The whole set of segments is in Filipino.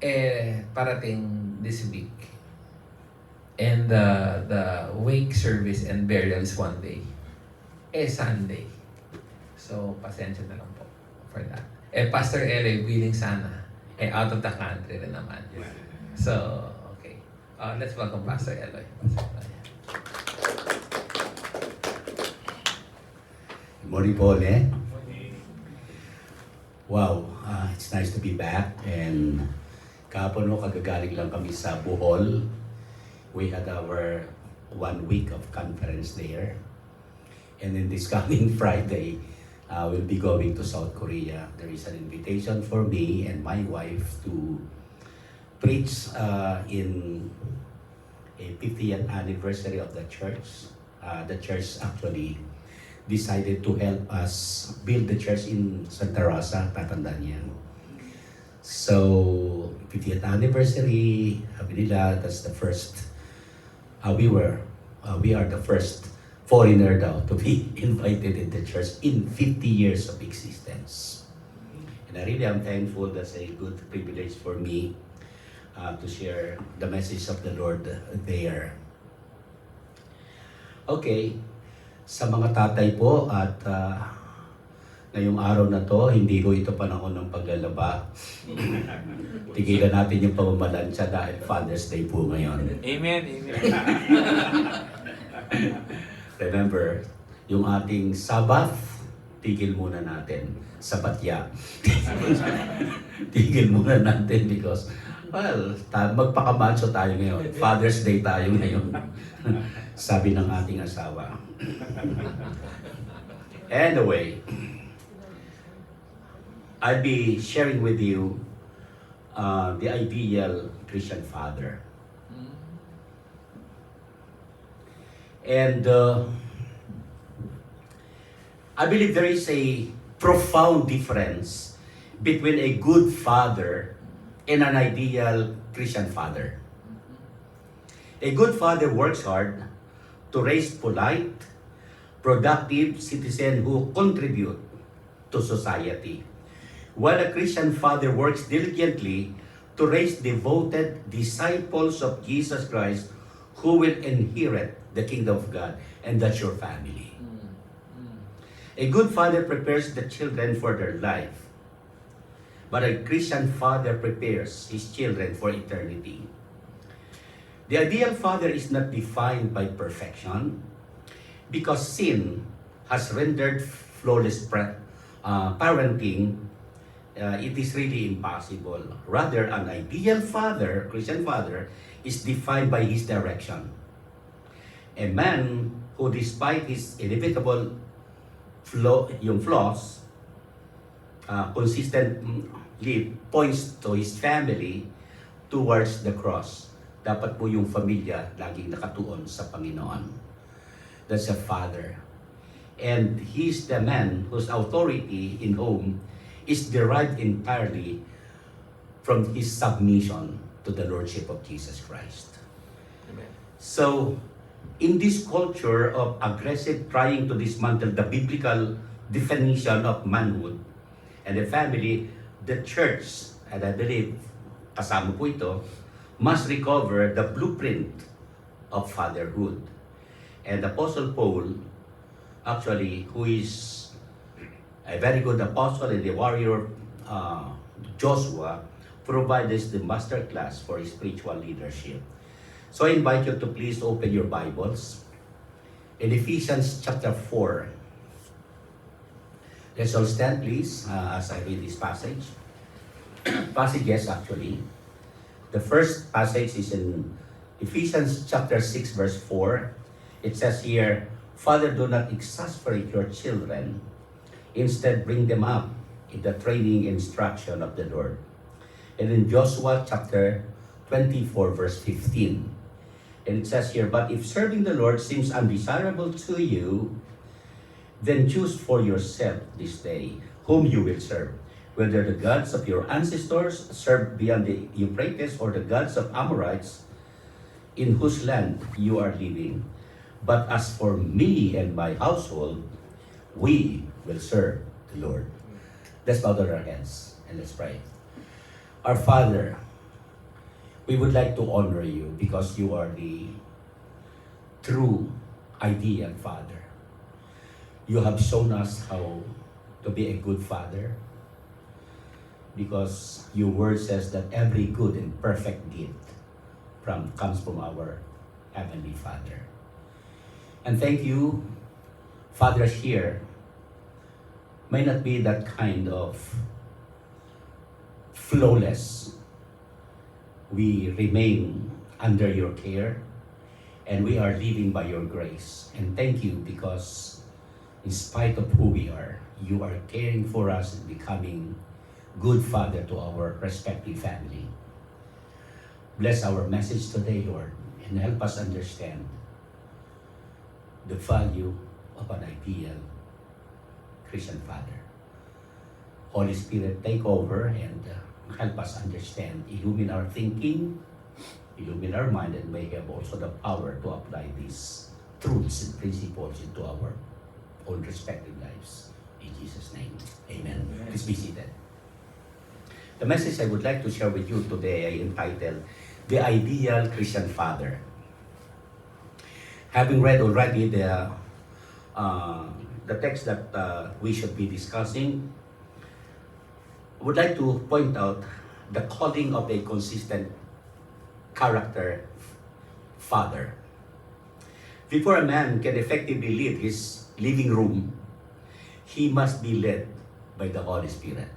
parating this week. And the wake service and burial is one day. Sunday. So, pasensya na lang po for that. Pastor Ele, willing sana. Out of the country rin naman. So, okay. Let's welcome Pastor Eloy. Good morning po, Le. Wow, it's nice to be back. And kahapon no, kagagaling lang kami sa Bohol. We had our 1 week of conference there. And then this coming Friday, we'll be going to South Korea. There is an invitation for me and my wife to preach in a 50th anniversary of the church. The church actually decided to help us build the church in Santa Rosa, tatandaan yan. So, 50th anniversary, sabi nila, that's the first, we are the first foreigner daw to be invited in the church in 50 years of existence. And I really am thankful. That's a good privilege for me to share the message of the Lord there. Okay, sa mga tatay po at ngayong araw na to, hindi ko ito panahon ng paglalaba. Tigilan natin yung pamamalansya dahil Father's Day po ngayon. Amen, amen. Remember, yung ating Sabbath, tigil muna natin sa batya. Tigil muna natin because, well, magpakamanso tayo ngayon. Father's Day tayo ngayon. Sabi ng ating asawa. Anyway, I'll be sharing with you the ideal Christian father. And I believe there is a profound difference between a good father and an ideal Christian father. A good father works hard to raise polite, productive citizens who contribute to society, while a Christian father works diligently to raise devoted disciples of Jesus Christ who will inherit the kingdom of God, and that's your family. A good father prepares the children for their life, but a Christian father prepares his children for eternity. The ideal father is not defined by perfection, because sin has rendered flawless parenting. It is really impossible. Rather, an ideal father, Christian father, is defined by his direction. A man who, despite his inevitable flaws, consistently points to his family towards the cross. Dapat po yung pamilya laging nakatuon sa Panginoon. That's a father. And he's the man whose authority in home is derived entirely from his submission to the Lordship of Jesus Christ. Amen. So, in this culture of aggressive trying to dismantle the biblical definition of manhood and the family, the church, and I believe, kasama po ito, must recover the blueprint of fatherhood. And Apostle Paul, actually, who is a very good apostle and a warrior, Joshua, provides the master class for spiritual leadership. So I invite you to please open your Bibles in Ephesians chapter 4. Let's all stand, please, as I read this passage. Passages, actually. The first passage is in Ephesians chapter 6, verse 4. It says here, Father, do not exasperate your children. Instead, bring them up in the training and instruction of the Lord. And in Joshua chapter 24, verse 15. And it says here, but if serving the Lord seems undesirable to you, then choose for yourself this day whom you will serve, whether the gods of your ancestors served beyond the Euphrates or the gods of Amorites in whose land you are living. But as for me and my household, we will serve the Lord. Let's bow down our heads and let's pray. Our Father, we would like to honor you because you are the true ideal father. You have shown us how to be a good father because your word says that every good and perfect gift comes from our Heavenly Father. And thank you, fathers here may not be that kind of flawless. We remain under your care and we are living by your grace. And thank you because in spite of who we are, you are caring for us and becoming good father to our respective family. Bless our message today, Lord, and help us understand the value of an ideal Christian father. Holy Spirit, take over and help us understand, illumine our thinking, illumine our mind, and may have also the power to apply these truths and principles into our own respective lives. In Jesus' name, amen. Please be seated. The message I would like to share with you today I entitled, The Ideal Christian Father. Having read already the text that we should be discussing, I would like to point out the calling of a consistent character father. Before a man can effectively lead his living room, he must be led by the Holy Spirit.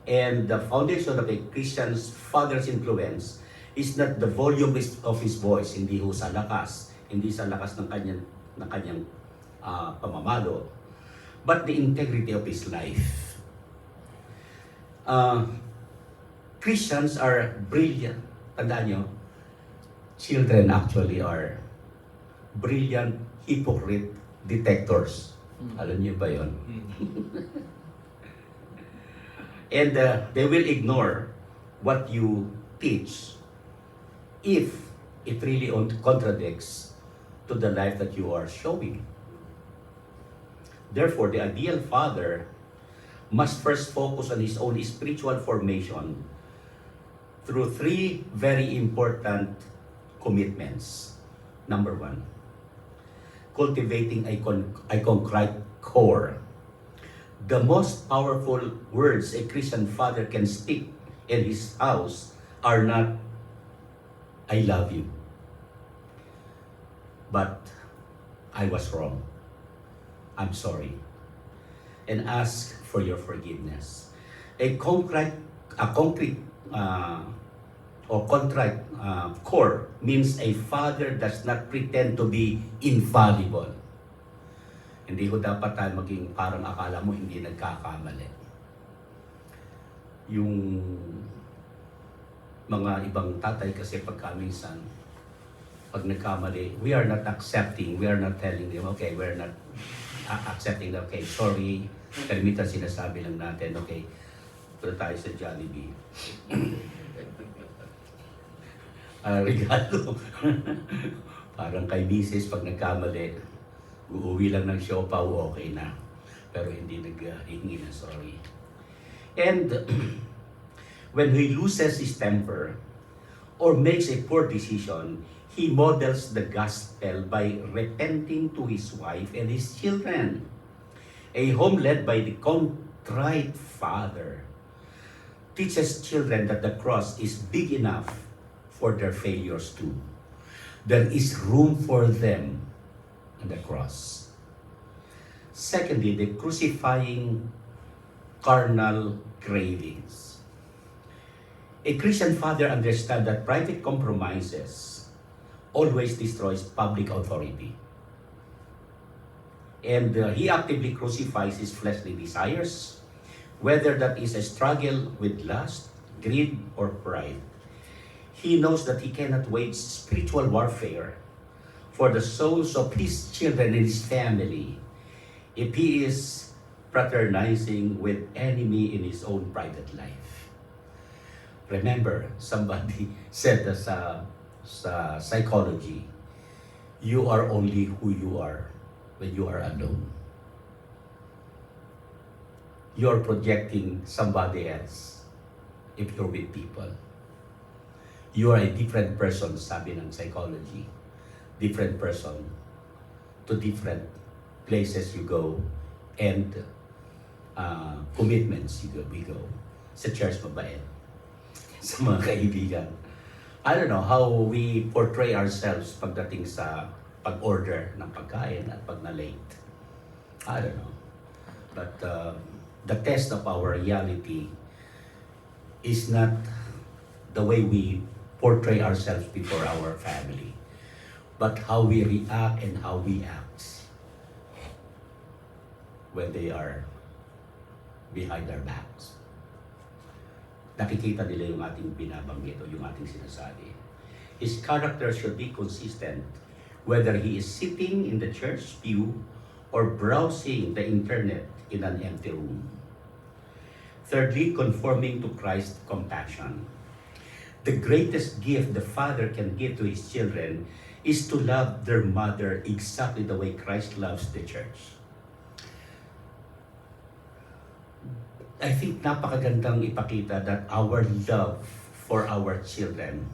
And the foundation of a Christian's father's influence is not the volume of his voice, hindi ho sa lakas, hindi sa lakas ng kanyang pamamalo, but the integrity of his life. Christians are brilliant. Tandaan nyo, children actually are brilliant hypocrite detectors. Alam niyo ba yun? And they will ignore what you teach if it really contradicts to the life that you are showing. Therefore, the ideal father must first focus on his own spiritual formation through three very important commitments. Number one, cultivating a concrete core. The most powerful words a Christian father can speak in his house are not, I love you, but I was wrong, I'm sorry, and ask for your forgiveness. A concrete core means a father does not pretend to be infallible. Hindi ko dapat tayo maging parang akala mo hindi nagkakamali. Yung mga ibang tatay kasi pagka minsan, pag nagkamali, we are not accepting, we are not telling them, okay, we are not accepting that, okay, sorry, kalimitan sinasabi lang natin, okay, punta tayo sa Jollibee. Regalo. Parang kay misis, pag nagkamali, uuwi lang ng siopaw, okay na. Pero hindi naghihingi ng sorry. And when he loses his temper or makes a poor decision, he models the gospel by repenting to his wife and his children. A home led by the contrite father teaches children that the cross is big enough for their failures too. There is room for them on the cross. Secondly, the crucifying carnal cravings. A Christian father understands that private compromises always destroys public authority. And he actively crucifies his fleshly desires, whether that is a struggle with lust, greed, or pride. He knows that he cannot wage spiritual warfare for the souls of his children and his family if he is fraternizing with enemy in his own private life. Remember, somebody said that sa psychology, you are only who you are when you are alone. You are projecting somebody else if you're with people. You are a different person, sabi ng psychology. Different person to different places you go and commitments we go. Sa church, mabait. Sa mga kaibigan. I don't know how we portray ourselves pagdating sa pag-order ng pagkain at pag na-late. I don't know. But the test of our reality is not the way we portray ourselves before our family, but how we react and how we act when they are behind our backs. Nakikita nila yung ating binabanggit o yung ating sinasabi. His character should be consistent, whether he is sitting in the church pew or browsing the internet in an empty room. Thirdly, conforming to Christ's compassion. The greatest gift the father can give to his children is to love their mother exactly the way Christ loves the church. I think napakagandang ipakita that our love for our children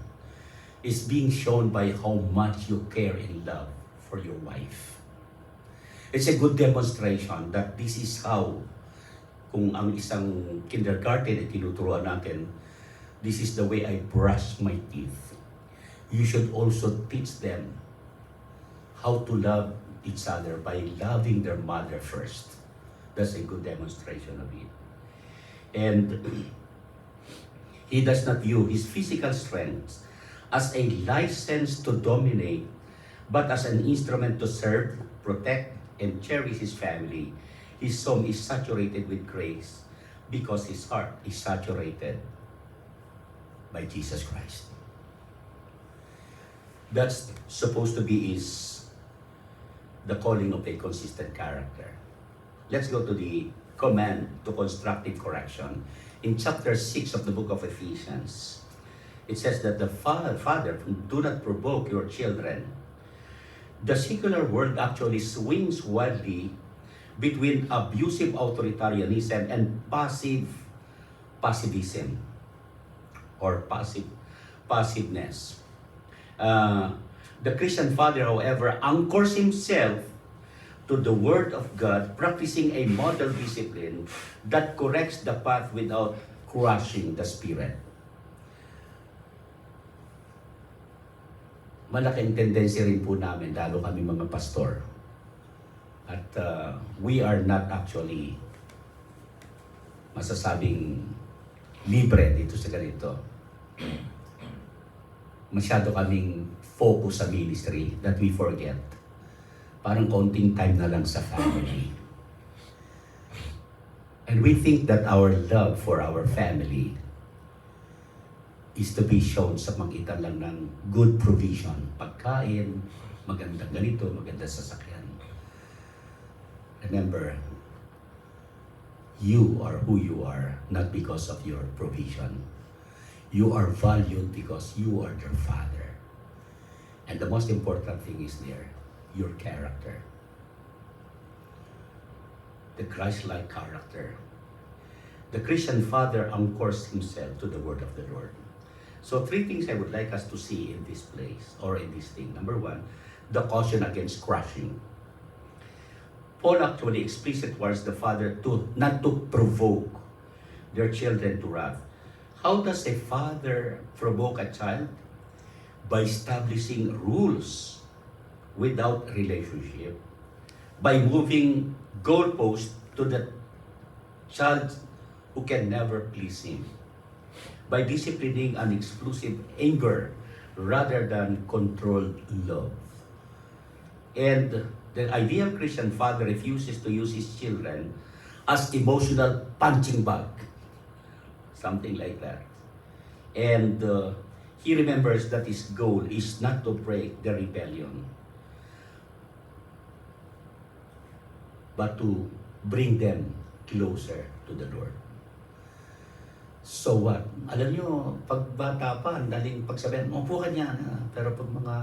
is being shown by how much you care and love for your wife. It's a good demonstration that this is how, kung ang isang kindergarten ay tinuturuan natin, this is the way I brush my teeth. You should also teach them how to love each other by loving their mother first. That's a good demonstration of it. And he does not view his physical strength as a license to dominate, but as an instrument to serve, protect, and cherish his family. His soul is saturated with grace because his heart is saturated by Jesus Christ. That's supposed to be the calling of a consistent character. Let's go to the command to constructive correction. In chapter 6 of the book of Ephesians, it says that the father, do not provoke your children. The secular world actually swings wildly between abusive authoritarianism and passivism or passiveness. The Christian father, however, anchors himself to the Word of God, practicing a model discipline that corrects the path without crushing the spirit. Malaking tendency rin po namin, lalo kami mga pastor. At we are not actually masasabing libre dito sa ganito. Masyado kaming focus sa ministry that we forget. Parang konting time na lang sa family. And we think that our love for our family is to be shown sa magitan lang ng good provision. Pagkain, magandang ganito, magandang sasakyan. Remember, you are who you are, not because of your provision. You are valued because you are their father. And the most important thing is there, your character. The Christ-like character. The Christian father anchors himself to the word of the Lord. So 3 things I would like us to see in this place or in this thing. Number 1, the caution against crushing. Paul actually explicit warns the father to not to provoke their children to wrath. How does a father provoke a child? By establishing rules without relationship, by moving goalposts to the child who can never please him, by disciplining an exclusive anger rather than controlled love. And the ideal Christian father refuses to use his children as emotional punching bag, something like that. And he remembers that his goal is not to break the rebellion, but to bring them closer to the Lord. So what? Alam nyo, pag bata pa, ang daling pagsabihan, upo ka niya. Pero pag mga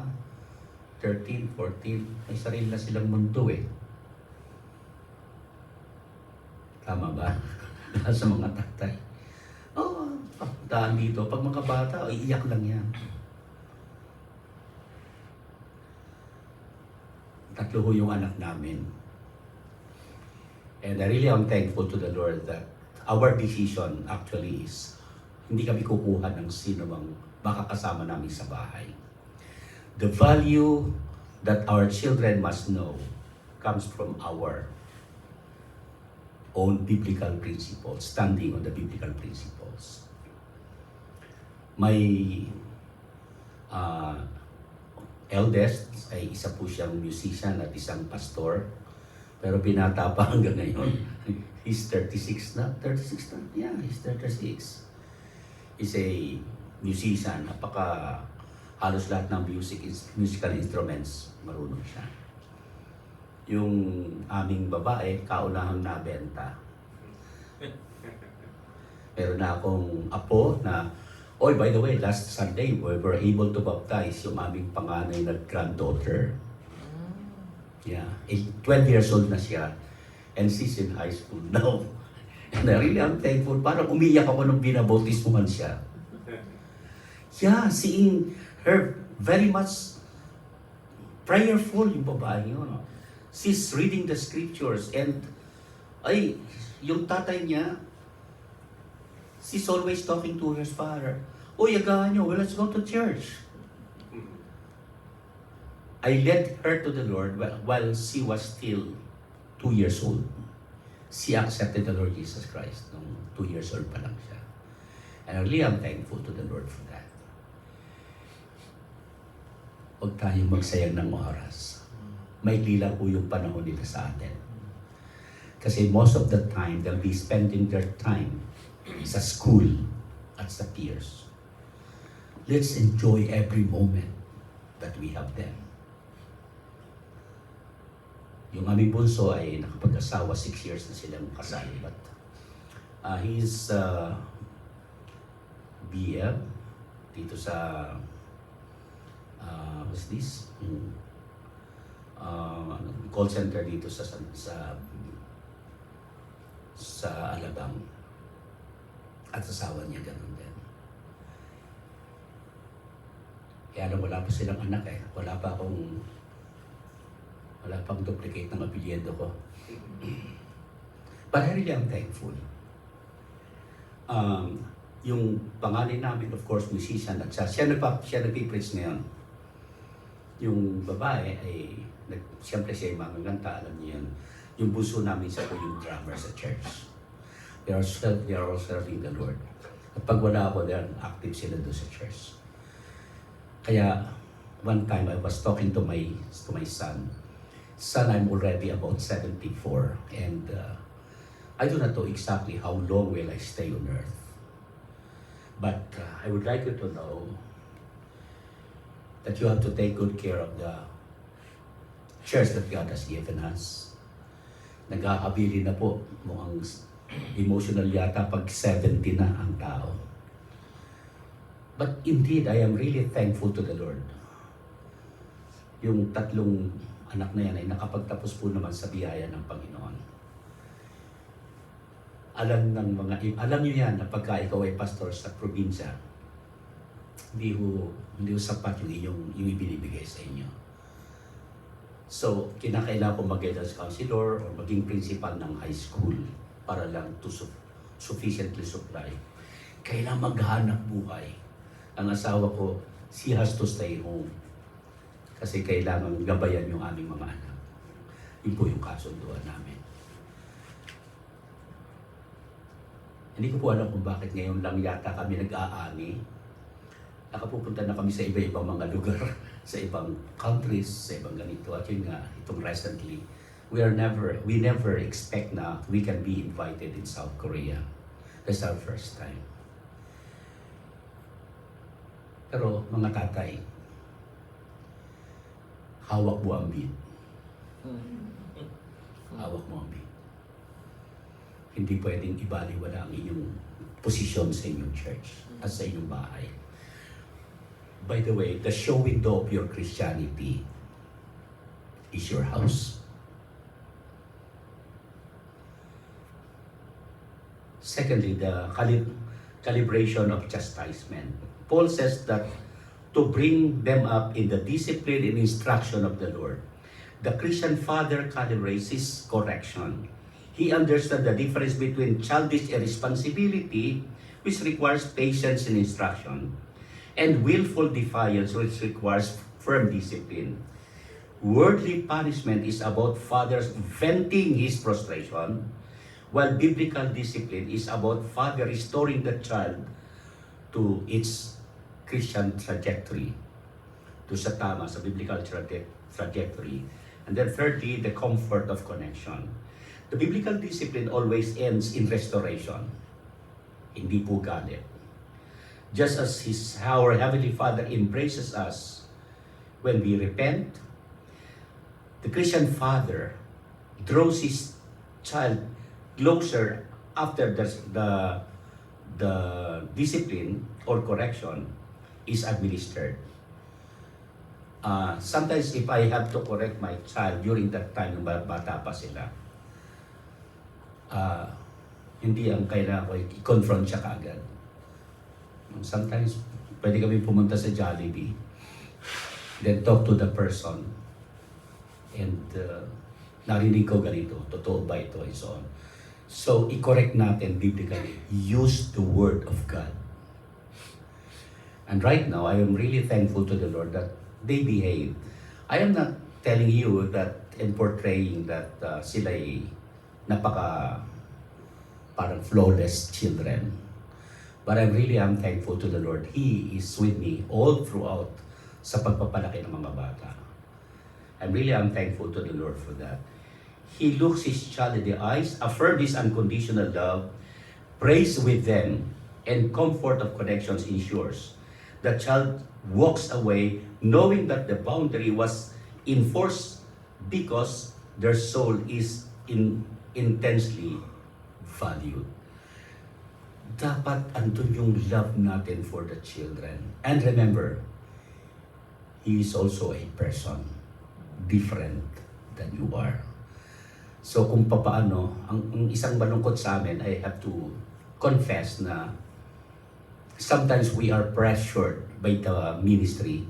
13, 14, may sarili na silang mundo eh. Tama ba? Sa mga tatay. Oh, daan dito, pag mga bata, iiyak lang yan. Tatlo ho yung anak namin. And I really am thankful to the Lord that our decision actually is hindi kami kukuha ng sino mang makakasama namin sa bahay. The value that our children must know comes from our own biblical principles, standing on the biblical principles. My eldest ay isa po siyang musician at isang pastor. Pero binata pa hanggang ngayon. He's 36 na. 36 na? Yeah, he's 36. He's a musician. Halos lahat ng musical instruments, marunong siya. Yung aming babae, kaunahang nabenta. Meron na akong apo na, by the way, last Sunday, we were able to baptize yung aming panganay na granddaughter. Yeah, 12 years old na siya. And she's in high school now. And I really am thankful. Parang umiyak ako nung binabautismuhan siya. Yeah, seeing her very much prayerful yung babae yun. She's reading the scriptures and yung tatay niya, she's always talking to her father. Agahan nyo, let's go to church. I led her to the Lord while she was still 2 years old. She accepted the Lord Jesus Christ nung 2 years old pa lang siya. And I really am thankful to the Lord for that. Huwag tayong magsayang ng oras. Maikli lang po yung panahon nila sa atin. Kasi most of the time, they'll be spending their time sa school at sa peers. Let's enjoy every moment that we have them. Yung aming bunso ay nakapag-asawa, 6 years na silang kasal. But he's BL dito sa what's this? Call center dito sa Alabang. At asawa niya ganun din. Kaya lang wala pa silang anak eh. Wala pang duplicate ng apelyido ko. But I really am thankful. Yung pangalan namin, of course, musician at siya nagpipreach ngayon. Yung babae ay, siyempre siya yung mamaganta, alam niyo yun. Yung bunso namin siya po yung drummer sa church. They are all serving the Lord. At pag wala ako, they are active sila doon sa church. Kaya, one time I was talking to my son. Son, I'm already about 74 and I do not know exactly how long will I stay on earth. But I would like you to know that you have to take good care of the church that God has given us. Nag-aabili na po, mukhang emotional yata pag 70 na ang tao. But indeed, I am really thankful to the Lord. Yung tatlong anak na yan ay nakapagtapos po naman sa biyaya ng Panginoon. Alam niyo yan na pagka ikaw ay pastor sa probinsya, hindi ho sapat yung ibinibigay sa inyo. So, kinakailangan ko mag-guidance counselor or maging principal ng high school para lang to sufficiently supply. Kailangan maghanap buhay. Ang asawa ko, she has to stay home. Kasi kailangan gabayan yung aming mga anak. Yun po yung kasunduan namin. Hindi ko po alam kung bakit ngayon lang yata kami nag-aani. Nakapupunta na kami sa iba-ibang mga lugar, sa ibang countries, sa ibang ganito. At yun nga, itong recently, we never expect na we can be invited in South Korea. That's our first time. Pero mga tatay, hawak mo ang beat. Hawak mo ang beat. Hindi pwedeng ibaliwala ang inyong posisyon sa inyong church at sa inyong bahay. By the way, the show window of your Christianity is your house. Secondly, calibration of chastisement. Paul says that to bring them up in the discipline and instruction of the Lord. The Christian father calibrates his correction. He understood the difference between childish irresponsibility, which requires patience and instruction, and willful defiance, which requires firm discipline. Worldly punishment is about fathers venting his frustration, while biblical discipline is about father restoring the child to its Christian trajectory, to sa tama, sa biblical trajectory. And then thirdly, the comfort of connection. The biblical discipline always ends in restoration, hindi po galit. Just as our Heavenly Father embraces us when we repent, the Christian father draws his child closer after the discipline or correction is administered. Sometimes if I have to correct my child during that time, yung bata pa sila, hindi ang kailangan ko i-confront siya kaagad. Sometimes, pwede kami pumunta sa Jollibee, then talk to the person, and narinig ko ganito, totoo ba ito, and so on. So, i-correct natin biblically. Use the Word of God. And right now, I am really thankful to the Lord that they behave. I am not telling you that and portraying that sila'y parang flawless children. But I really am thankful to the Lord. He is with me all throughout sa pagpapalaki ng mga bata. I really am thankful to the Lord for that. He looks his child in the eyes, affirms his unconditional love, prays with them, and comfort of connections ensures. The child walks away knowing that the boundary was enforced because their soul is intensely valued. Dapat andun yung love natin for the children. And remember, he is also a person different than you are. So kung papaano, ang isang malungkot sa amin, I have to confess na sometimes we are pressured by the ministry.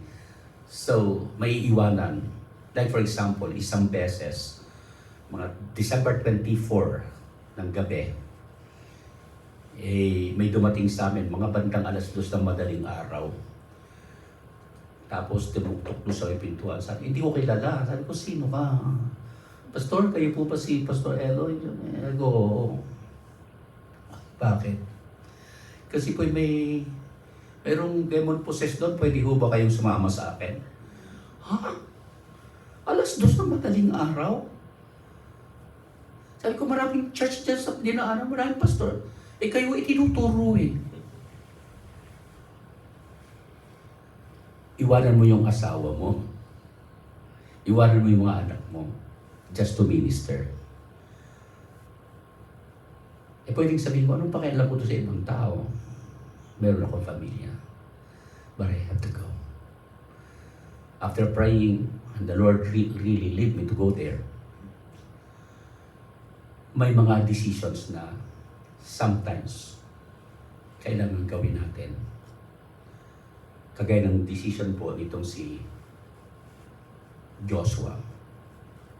So, may iwanan. Like for example, isang beses, mga December 24 ng gabi, may dumating sa amin, mga bandang 2:00 ng madaling araw. Tapos tumuktok doon sa pintuan. Sabi, hindi ko kilala. Sabi ko, sino ka? Pastor, kayo po pa si Pastor Eloy? Ego, bakit? Kasi po mayroong demon possessed doon, pwede ho ba kayong sumama sa akin? Ha? 2:00 ng madaling araw? Sabi ko, maraming church dyan sa dinaanan, maraming pastor. Kayo itinuturo eh. Iwanan mo yung asawa mo. Iwanan mo yung mga anak mo just to minister. Pwedeng sabihin ko, anong pakialam ko to sa ibang tao? Meron akong pamilya. But I have to go. After praying, and the Lord really led me to go there, may mga decisions na sometimes kailangan gawin natin. Kagaya ng decision po nitong si Joshua.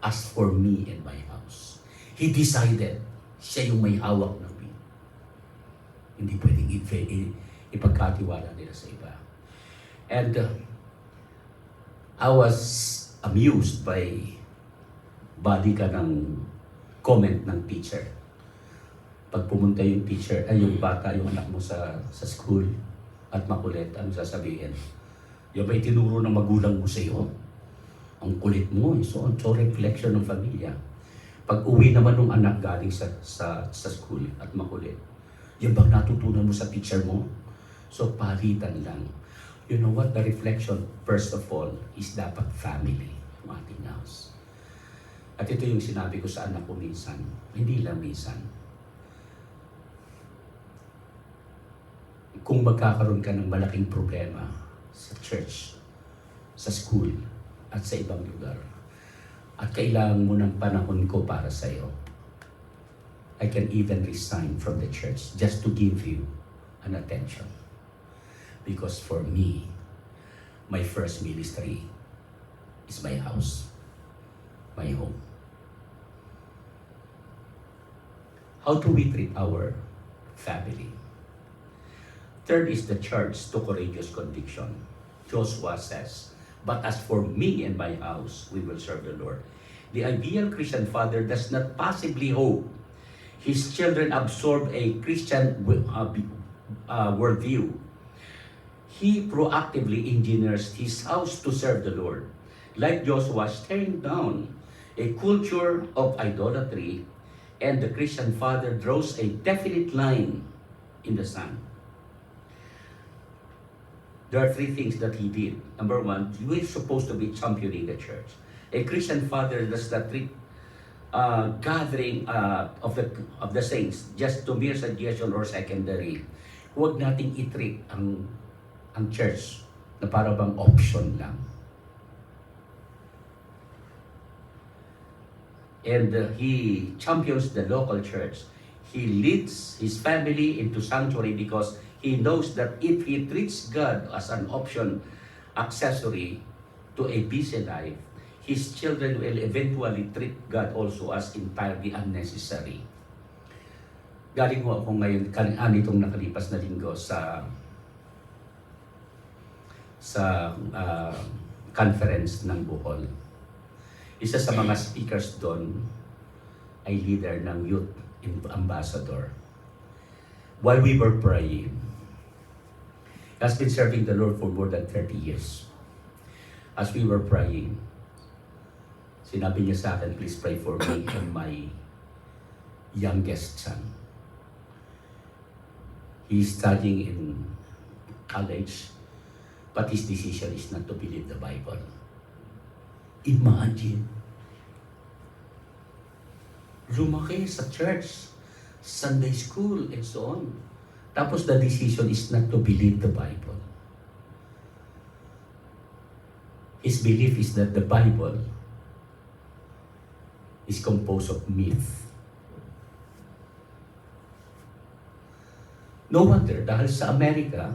As for me and my house, he decided siya yung may hawak ng bin. Hindi pwedeng ipagkatiwala nila sa iba. And I was amused by body ka ng comment ng teacher. Pag pumunta yung teacher, yung bata, yung anak mo sa school at makulit, ano sasabihin? Yung ba itinuro ng magulang mo sa iyo? Ang kulit mo, so reflection ng pamilya. Pag uwi naman ng anak galing sa school at makulit, yung bang natutunan mo sa teacher mo? So palitan lang. You know what? The reflection, first of all, is dapat family, nothing else. At ito yung sinabi ko sa anak ko minsan, hindi lang minsan. Kung magkakaroon ka ng malaking problema sa church, sa school, at sa ibang lugar, at kailangan mo ng panahon ko para sa iyo, I can even resign from the church just to give you and attention. Because for me, my first ministry is my house, my home. How do we treat our family? Third is the charge to courageous conviction. Joshua says, "But as for me and my house, we will serve the Lord." The ideal Christian father does not passively hope his children absorb a Christian worldview. He proactively engineers his house to serve the Lord. Like Joshua, staring down a culture of idolatry, and the Christian father draws a definite line in the sand. There are three things that he did. Number one, we're supposed to be championing the church. A Christian father does not treat gathering of the saints just to mere suggestion or secondary. Huwag nating i-treat ang church na para bang option lang. And he champions the local church. He leads his family into sanctuary because he knows that if he treats God as an option, accessory to a busy life, his children will eventually treat God also as entirely unnecessary. Galing mo ako ngayon, nitong nakalipas na linggo sa conference ng Bohol. Isa sa mga speakers doon ay leader ng youth ambassador. While we were praying, he has been serving the Lord for more than 30 years. As we were praying, sinabi niya sa akin, "Please pray for me and my youngest son." He is studying in college, but his decision is not to believe the Bible. Imagine. Lumaki sa church, Sunday school, and so on. Tapos the decision is not to believe the Bible. His belief is that the Bible is composed of myth. No wonder, dahil sa Amerika,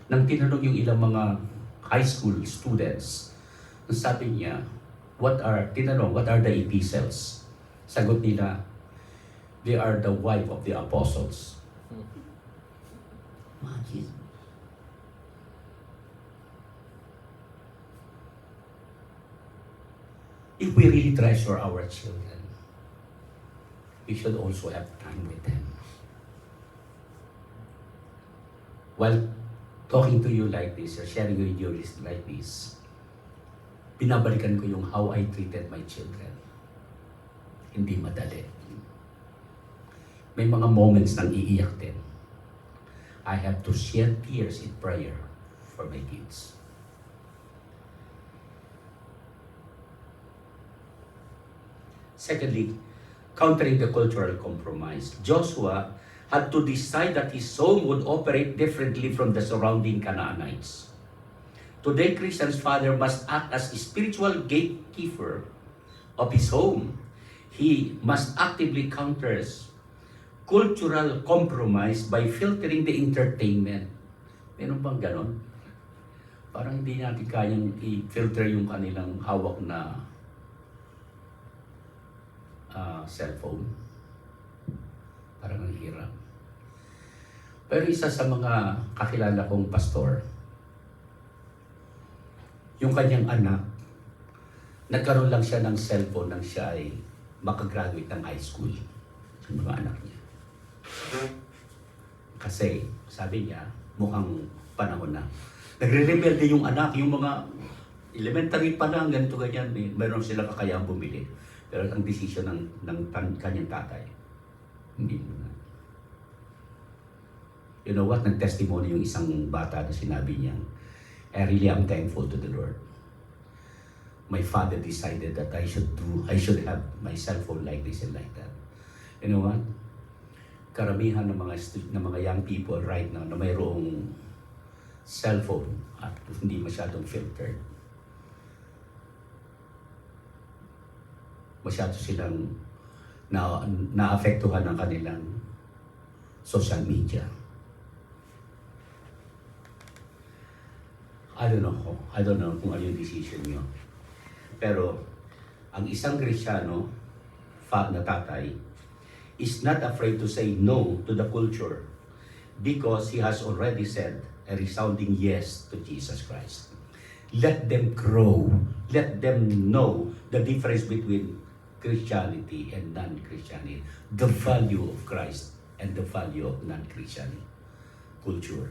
nang tinanong yung ilang mga high school students, sabi niya, what are the epistles? Sagot nila, they are the wife of the apostles. Imagine. If we really treasure our children, we should also have time with them. While talking to you like this, or sharing with you like this, binabalikan ko yung how I treated my children. Hindi madali. May mga moments nang iiyak din. I have to shed tears in prayer for my kids. Secondly, countering the cultural compromise. Joshua had to decide that his home would operate differently from the surrounding Canaanites. Today, Christian's father must act as a spiritual gatekeeper of his home. He must actively counter cultural compromise by filtering the entertainment. Meron bang ganon? Parang hindi natin kayang i-filter yung kanilang hawak na cellphone. Parang ang hirap. Pero isa sa mga kakilala kong pastor, yung kanyang anak, nagkaroon lang siya ng cellphone nang siya ay makagraduate ng high school. Yung mga anak niya. Kasi, sabi niya, mukhang panahon na. Nagre-rebelde yung anak, yung mga elementary pa lang, ganito ganyan, meron sila kakayang bumili. Pero ang decision ng kanyang tatay, hindi na. You know what? Nag-testimony yung isang bata na sinabi niya, I really am thankful to the Lord. My father decided that I should have my cell phone like this and like that. You know what? Karamihan ng mga young people right now na mayroong cellphone at hindi masyadong filtered. Masyado silang naapektuhan ng kanilang social media. I don't know kung ano yung decision nyo. Pero, ang isang Kristyano, na tatay, is not afraid to say no to the culture because he has already said a resounding yes to Jesus Christ. Let them grow. Let them know the difference between Christianity and non-Christianity. The value of Christ and the value of non-Christian culture.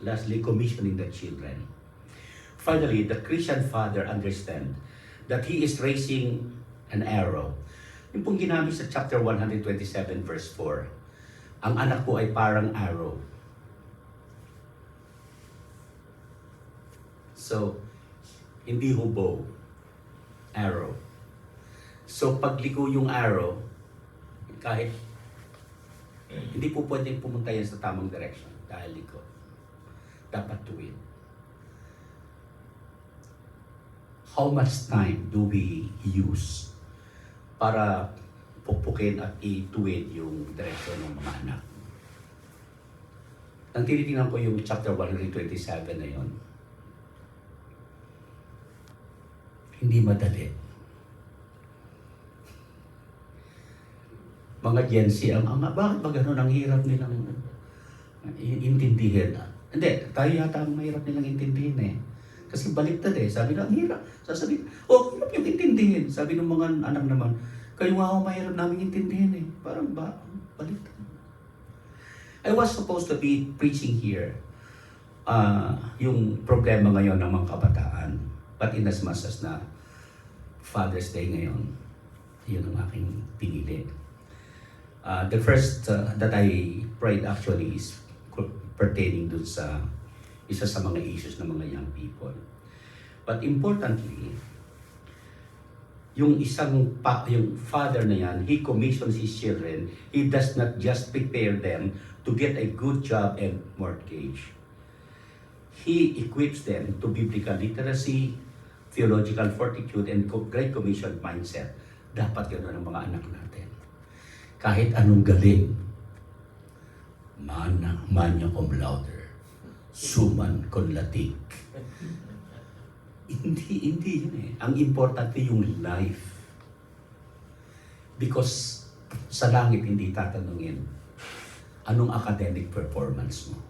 Lastly, commissioning the children. Finally, the Christian father understands that he is raising an arrow. Yung pong ginamit sa chapter 127 verse 4, ang anak ko ay parang arrow. So, hindi ho bow, arrow. So, pagliko yung arrow, kahit hindi po pwedeng pumunta yan sa tamang direction dahil liko. Dapat tuwid. How much time do we use para pupukin at ituwid yung direksyon ng mga anak? Nang tinitingnan ko yung chapter 127 na yun, hindi madali. Mga Gen Z, bakit ba ganun ang hirap nilang intindihin? Hindi, tayo yata ang mahirap nilang intindihin eh. Kasi baliktad eh. Sabi na, ang hirap. Sasabihin, hirap yung intindihin. Sabi ng mga anak naman, kayo nga ako mahirap namin intindihin eh. Parang baliktad. I was supposed to be preaching here yung problema ngayon ng mga kabataan. But in as much as na Father's Day ngayon, yun ang aking pinili. The first that I prayed actually is pertaining dun sa isa sa mga issues ng mga young people. But importantly, yung father na yan, he commissions his children. He does not just prepare them to get a good job and mortgage. He equips them to biblical literacy, theological fortitude, and Great Commission mindset. Dapat gano'n ang mga anak natin. Kahit anong galing, magna cum laude, suman con latik. Hindi yun eh. Ang importante yung life. Because sa langit hindi tatanungin, anong academic performance mo?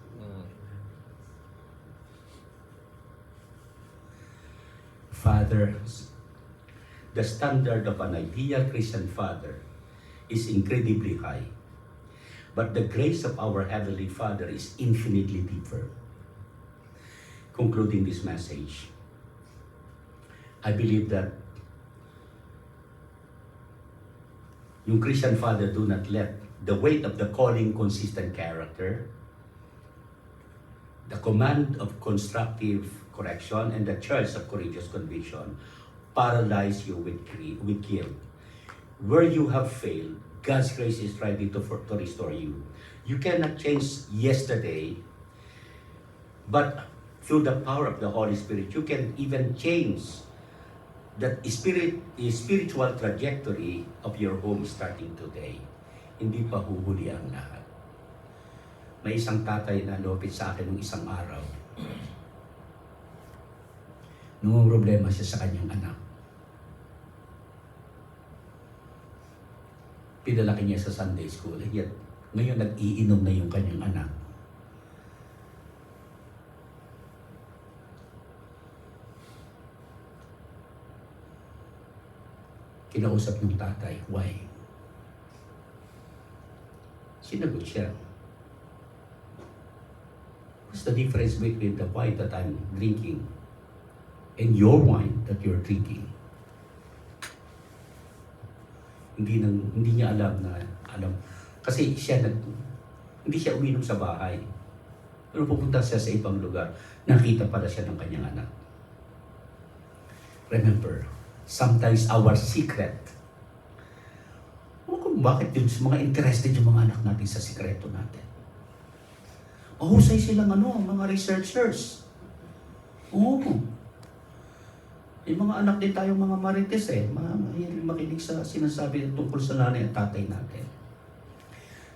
Fathers, the standard of an ideal Christian father is incredibly high. But the grace of our Heavenly Father is infinitely deeper. Concluding this message, I believe that yung Christian father do not let the weight of the calling consistent character, the command of constructive correction, and the charge of courageous conviction paralyze you with guilt. Where you have failed, God's grace is ready to restore you. You cannot change yesterday, but through the power of the Holy Spirit, you can even change that spiritual trajectory of your home starting today. Hindi pa huhuli ang lahat. May isang tatay na lupit sa akin ng isang araw. Nung problema siya sa kanyang anak. Pinalaki niya sa Sunday school. Yet, ngayon nag-iinom na yung kanyang anak. Kinausap ng tatay, why? Sinagot siya. What's the difference between the wine that I'm drinking and your wine that you're drinking? Hindi niya alam. Kasi hindi siya uminom sa bahay. Pero pupunta siya sa ibang lugar, nakita pala siya ng kanyang anak. Remember, sometimes our secret, kung bakit yun, mga interested yung mga anak natin sa sikreto natin. Mahusay silang mga researchers. Oo. Yung mga anak din tayong mga marites mahilig makinig sa sinasabi tungkol sa nanay at tatay natin.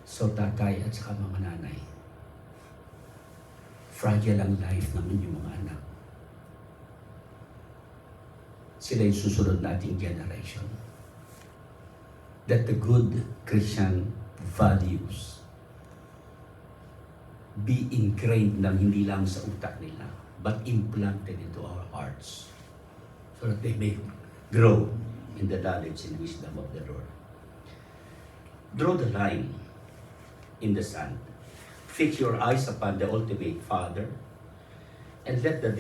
So tatay at saka mga nanay, fragile ang life ng inyong mga anak. sila yung susunod nating generation. That the good Christian values be ingrained lang hindi lang sa utak nila, but implanted into our hearts so that they may grow in the knowledge and wisdom of the Lord. Draw the line in the sand. Fix your eyes upon the ultimate Father and let the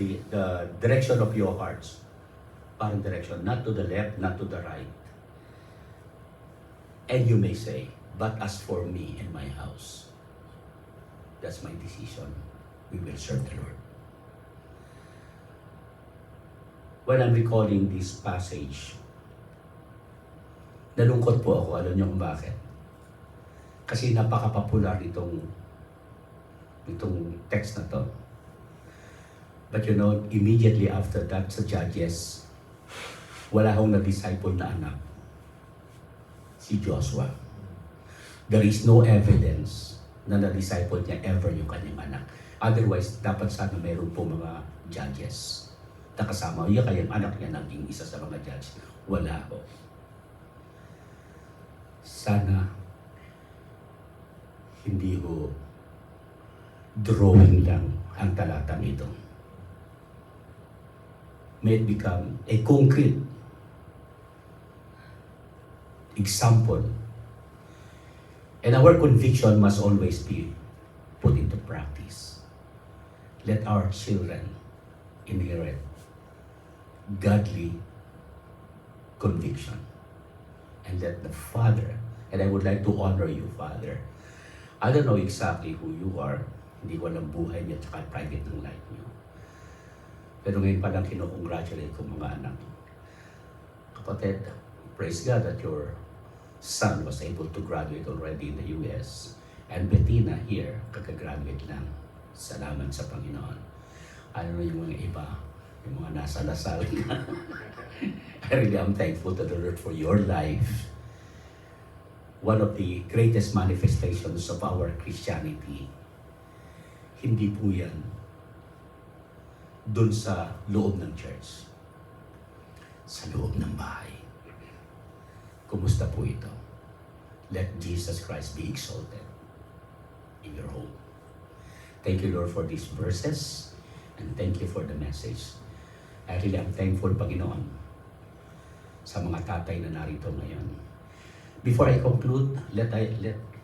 direction of your hearts, parang direction, not to the left, not to the right. And you may say, but as for me and my house, that's my decision. We will serve the Lord. When I'm recalling this passage, nalungkot po ako. Alam niyo kung bakit? Kasi napaka-popular itong text na to. But you know, immediately after that sa Judges, wala akong na-disciple na anak. Si Joshua. There is no evidence na na-disciple niya ever yung kanyang anak. Otherwise, dapat sana meron po mga judges na kasama. Yung kayang anak niya naging isa sa mga judge. Wala po. Sana hindi ho drawing lang ang talatang ito. May it become a concrete example. And our conviction must always be put into practice. Let our children inherit godly conviction. And let the Father, and I would like to honor you, Father. I don't know exactly who you are. Hindi ko alam buhay niya at private ng life niyo. Pero ngayon pa lang kinukongratulate ko mga anak. Kapatid, praise God that your son was able to graduate already in the US. And Bettina here, kakagraduate lang. Salamat sa Panginoon. Ano na yung mga iba, yung mga nasa Lasal. I really am thankful to the Lord for your life. One of the greatest manifestations of our Christianity, hindi po yan dun sa loob ng church. Sa loob ng bahay. Kumusta po ito? Let Jesus Christ be exalted in your home. Thank you, Lord, for these verses, and thank you for the message. I really am thankful, Panginoon, sa mga tatay na narito ngayon. Before I conclude, let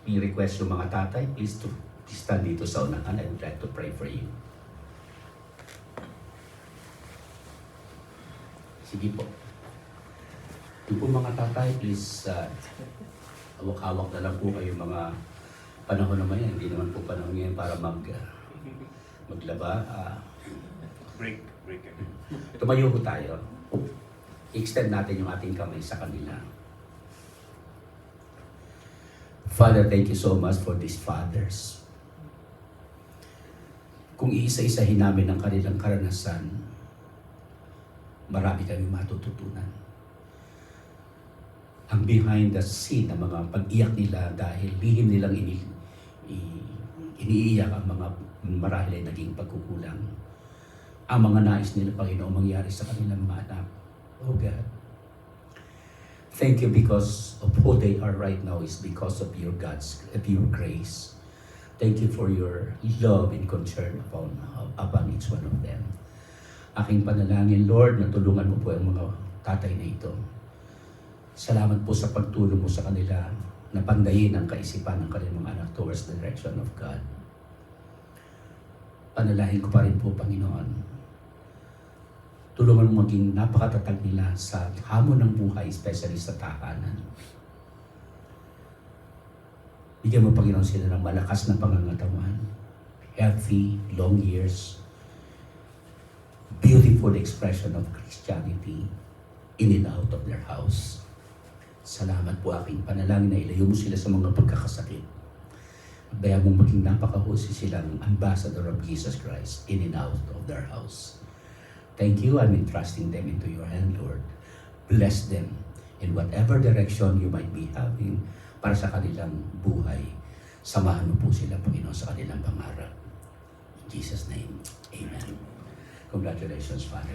me request yung mga tatay, please to stand dito sa unahan. I would like to pray for you. Sige po. Yung po mga tatay, please, hawak-hawak na lang po kayo mga panahon naman yan. Hindi naman po panahon yan para maglaba. Break. Tumayo po tayo. Extend natin yung ating kamay sa kanila. Father, thank you so much for these fathers. Kung iisa-isahin namin ang kanilang karanasan, marami kami matututunan. Ang behind the scene ng mga pag-iyak nila dahil lihim nilang iniiyak ang mga marahil ay naging pagkukulang. Ang mga nais nila, Panginoon, mangyari sa kanilang mga anak. Oh God. Thank you because of who they are right now is because of your grace. Thank you for your love and concern upon each one of them. Aking panalangin, Lord, na tulungan mo po ang mga tatay na ito. Salamat po sa pagtulong mo sa kanila na pandayin ang kaisipan ng kanilang mga anak towards the direction of God. Panalangin ko pa rin po, Panginoon, tulungan mo maging napakatatag nila sa hamon ng buhay, especially sa tahanan. Bigyan mo, Panginoon, sila ng malakas na pangangatawan, healthy, long years, beautiful expression of Christianity in and out of their house. Salamat po, aking panalangin na ilayo mo sila sa mga pagkakasakit. Bayang mong maging napakahusay silang ambassador of Jesus Christ in and out of their house. Thank you. I'm entrusting them into your hand, Lord. Bless them in whatever direction you might be having para sa kanilang buhay. Samahan mo po sila, Panginoon, sa kanilang pangarap. In Jesus' name, Amen. Congratulations, Father.